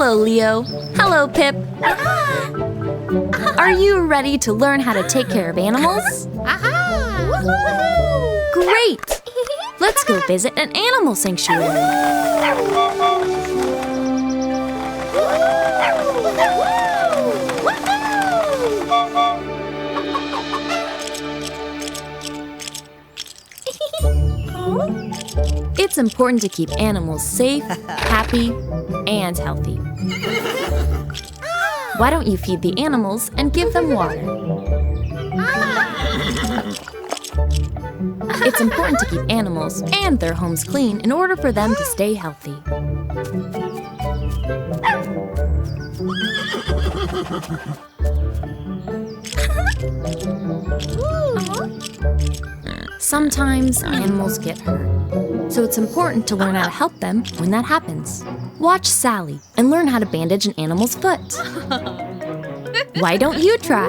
Hello, Leo. Hello, Pip. Are you ready to learn how to take care of animals? Great! Let's go visit an animal sanctuary. It's important to keep animals safe, happy, and healthy. Why don't you feed the animals and give them water? It's important to keep animals and their homes clean in order for them to stay healthy. Sometimes animals get hurt, so it's important to learn how to help them when that happens. Watch Sally and learn how to bandage an animal's foot. Why don't you try?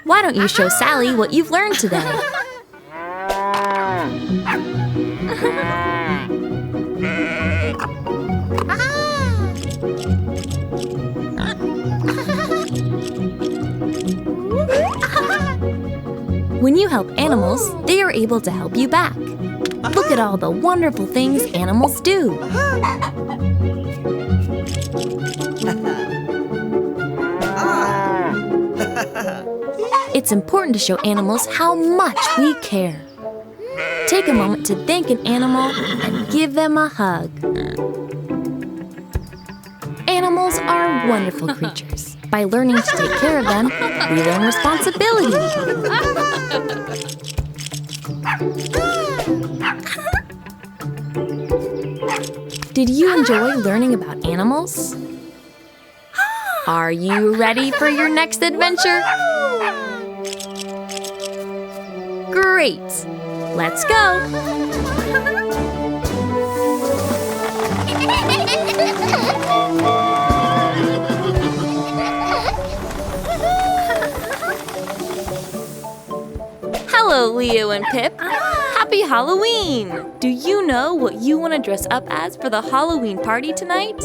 Why don't you show Sally what you've learned today? When you help animals, they are able to help you back. Look at all the wonderful things animals do. It's important to show animals how much we care. Take a moment to thank an animal and give them a hug. Animals are wonderful creatures. By learning to take care of them, we learn responsibility. Did you enjoy learning about animals? Are you ready for your next adventure? Great! Let's go! Hello, Leo and Pip. Happy Halloween! Do you know what you want to dress up as for the Halloween party tonight?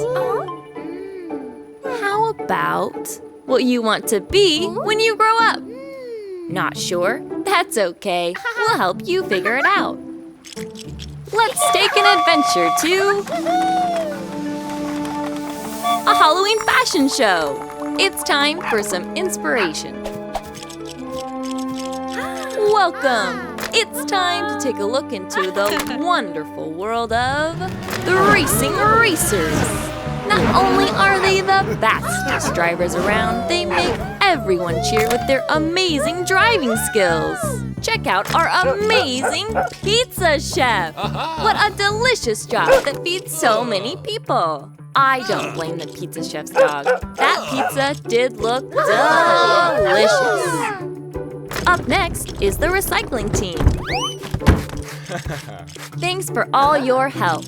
How about what you want to be when you grow up? Not sure? That's okay. We'll help you figure it out. Let's take an adventure to a Halloween fashion show. It's time for some inspiration. Welcome! It's time to take a look into the wonderful world of the Racing Racers. Not only are they the fastest drivers around, they make everyone cheer with their amazing driving skills. Check out our amazing pizza chef. What a delicious job that feeds so many people. I don't blame the pizza chef's dog. That pizza did look delicious. Up next is the recycling team. Thanks for all your help.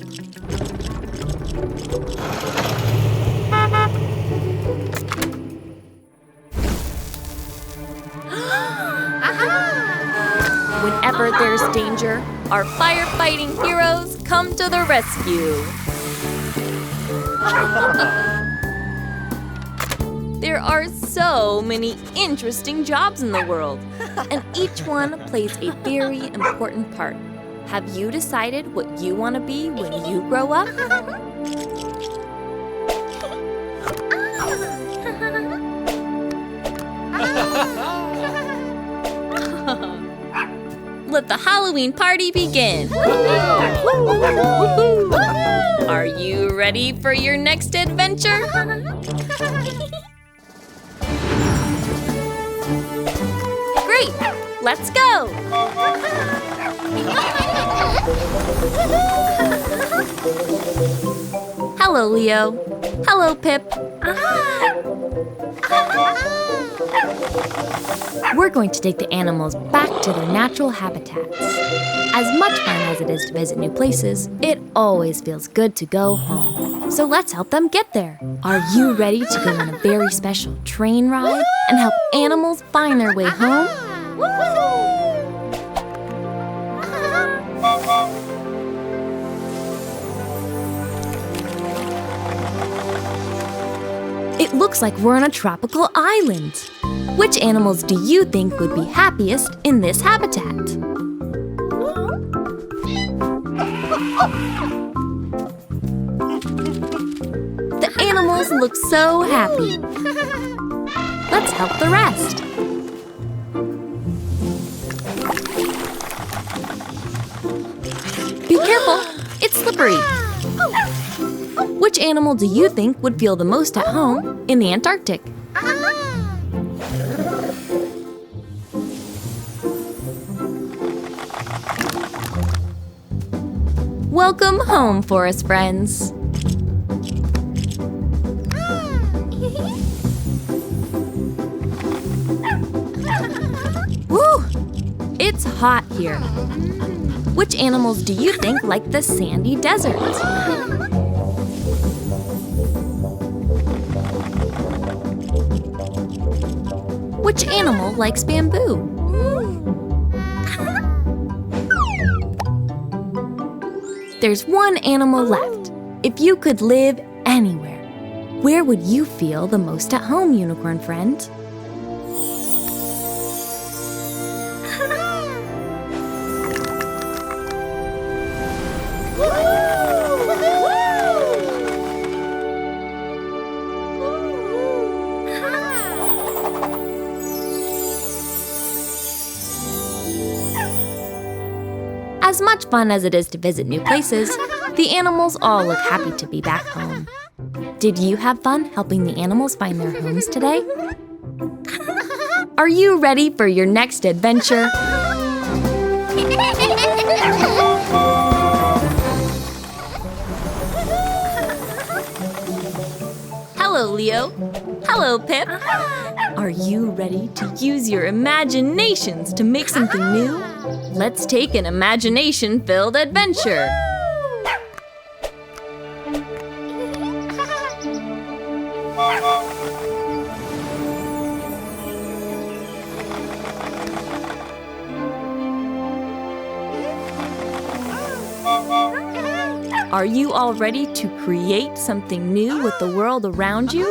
Whenever there's danger, our firefighting heroes come to the rescue. There are so many interesting jobs in the world, and each one plays a very important part. Have you decided what you want to be when you grow up? Let the Halloween party begin! Are you ready for your next adventure? Great! Let's go! Hello, Leo. Hello, Pip. We're going to take the animals back to their natural habitats. As much fun as it is to visit new places, it always feels good to go home. So let's help them get there. Are you ready to go on a very special train ride and help animals find their way home? It looks like we're on a tropical island. Which animals do you think would be happiest in this habitat? The animals look so happy. Let's help the rest. Be careful, it's slippery. Which animal do you think would feel the most at home in the Antarctic? Welcome home, forest friends. Woo! It's hot here. Which animals do you think like the sandy desert? Which animal likes bamboo? There's one animal left. If you could live anywhere, where would you feel the most at home, unicorn friend? As much fun as it is to visit new places, the animals all look happy to be back home. Did you have fun helping the animals find their homes today? Are you ready for your next adventure? Hello, Leo. Hello, Pip. Are you ready to use your imaginations to make something new? Let's take an imagination-filled adventure. Are you all ready to create something new with the world around you?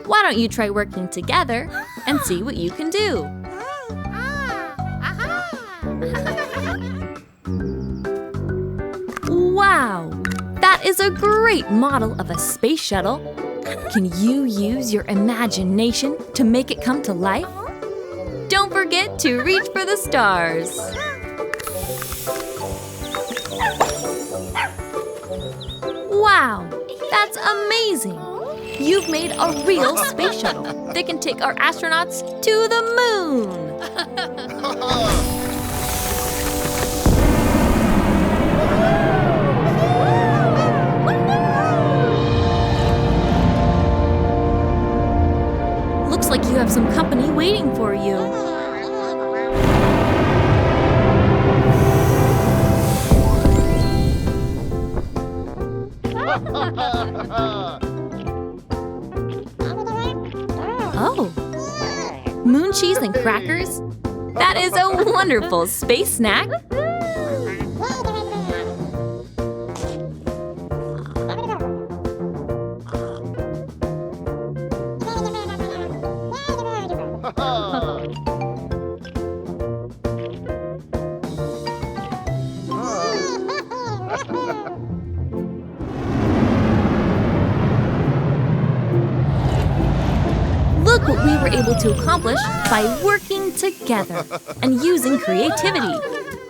Why don't you try working together and see what you can do? Wow! That is a great model of a space shuttle. Can you use your imagination to make it come to life? Don't forget to reach for the stars. Wow, that's amazing! You've made a real space shuttle that can take our astronauts to the moon! Looks like you have some company waiting for you. Oh, moon cheese and crackers? That is a wonderful space snack. Look what we were able to accomplish by working together and using creativity.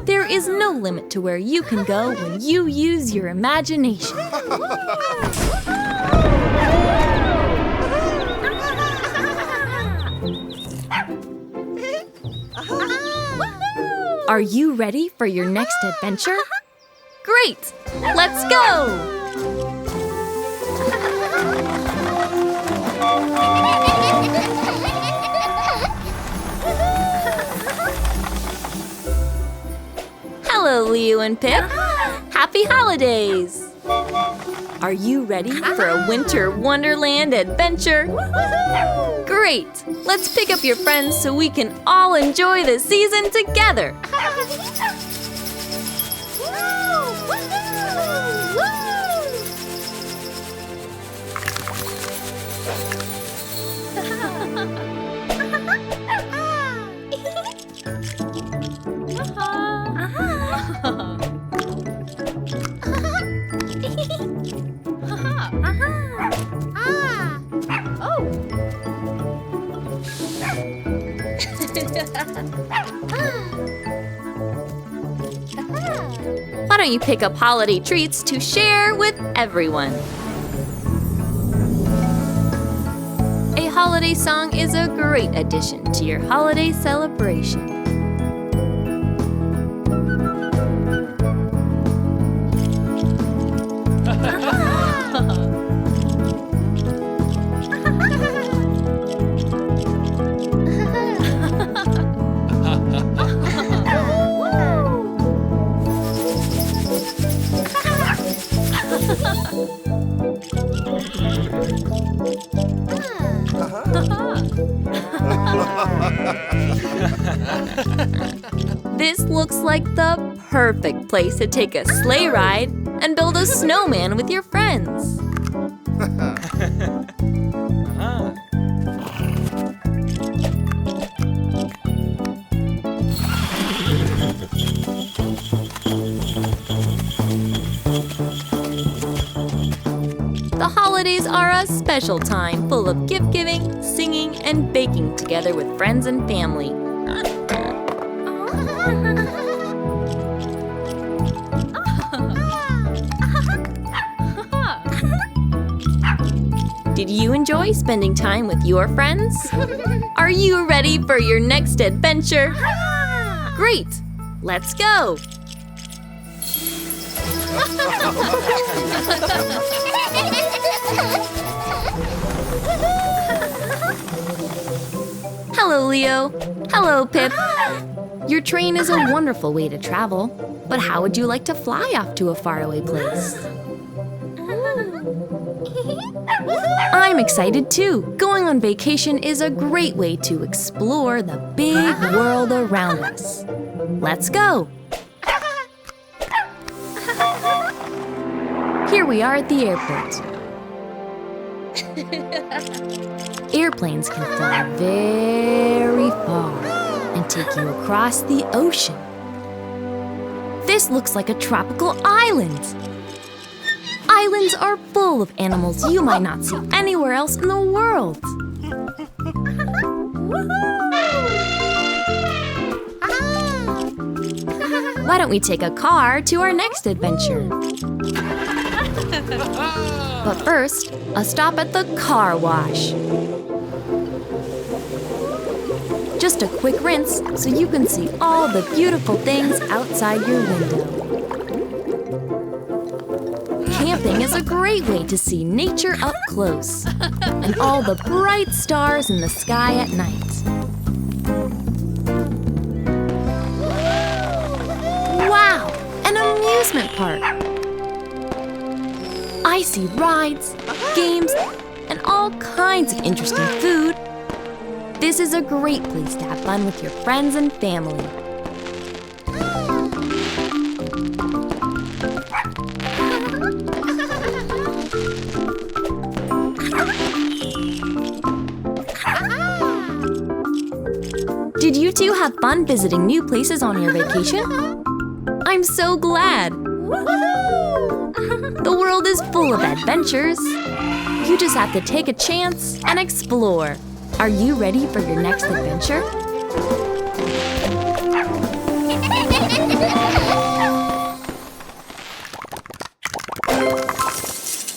There is no limit to where you can go when you use your imagination. Are you ready for your next adventure? Great! Let's go! Hello, Leo and Pip. Happy holidays! Are you ready for a winter wonderland adventure? Great! Let's pick up your friends so we can all enjoy the season together! Why don't you pick up holiday treats to share with everyone? A holiday song is a great addition to your holiday celebration. This looks like the perfect place to take a sleigh ride and build a snowman with your friends. The holidays are a special time full of gift giving, singing, and baking together with friends and family. Did you enjoy spending time with your friends? Are you ready for your next adventure? Great! Let's go! Hello, Leo. Hello, Pip. Your train is a wonderful way to travel, but how would you like to fly off to a faraway place? I'm excited too. Going on vacation is a great way to explore the big world around us. Let's go! Here we are at the airport. Airplanes can fly very far and take you across the ocean. This looks like a tropical island. Islands are full of animals you might not see anywhere else in the world. Why don't we take a car to our next adventure? But first, a stop at the car wash. Just a quick rinse so you can see all the beautiful things outside your window. Camping is a great way to see nature up close and all the bright stars in the sky at night. Wow, an amusement park! I see rides, games, and all kinds of interesting food. This is a great place to have fun with your friends and family. Did you two have fun visiting new places on your vacation? I'm so glad! The world is full of adventures. You just have to take a chance and explore. Are you ready for your next adventure?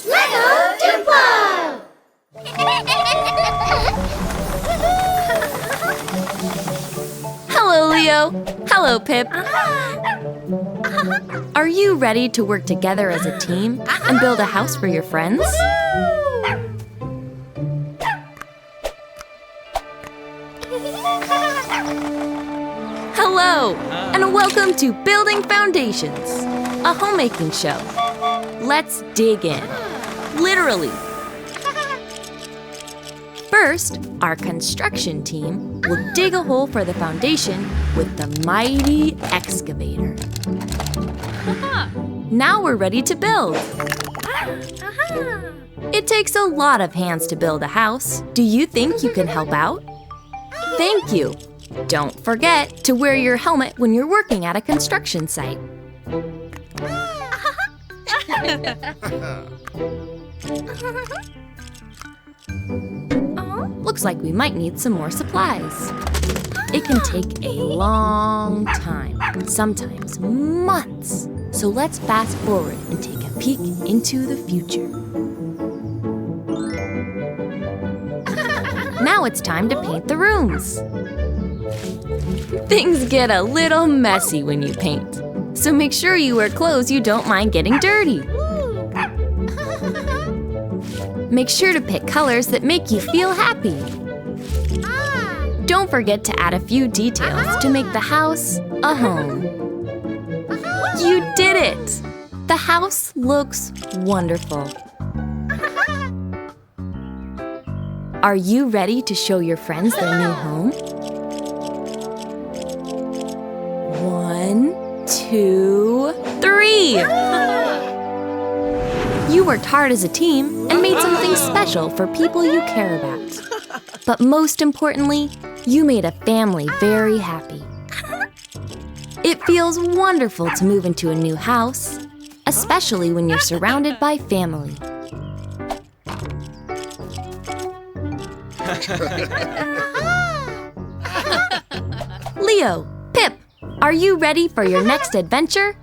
LEGO DUPLO! Hello, Leo. Hello, Pip. Are you ready to work together as a team and build a house for your friends? Hello, and welcome to Building Foundations, a homemaking show. Let's dig in. literally. First, our construction team will dig a hole for the foundation with the mighty excavator. Now we're ready to build. It takes a lot of hands to build a house. Do you think you can help out? Thank you. Don't forget to wear your helmet when you're working at a construction site. Looks like we might need some more supplies. It can take a long time, sometimes months. So let's fast forward and take a peek into the future. Now it's time to paint the rooms. Things get a little messy when you paint, so make sure you wear clothes you don't mind getting dirty. Make sure to pick colors that make you feel happy. Don't forget to add a few details to make the house a home. You did it! The house looks wonderful. Are you ready to show your friends their new home? 1, 2, 3! You worked hard as a team and made something special for people you care about. But most importantly, you made a family very happy. It feels wonderful to move into a new house, especially when you're surrounded by family. Leo, Pip, are you ready for your next adventure?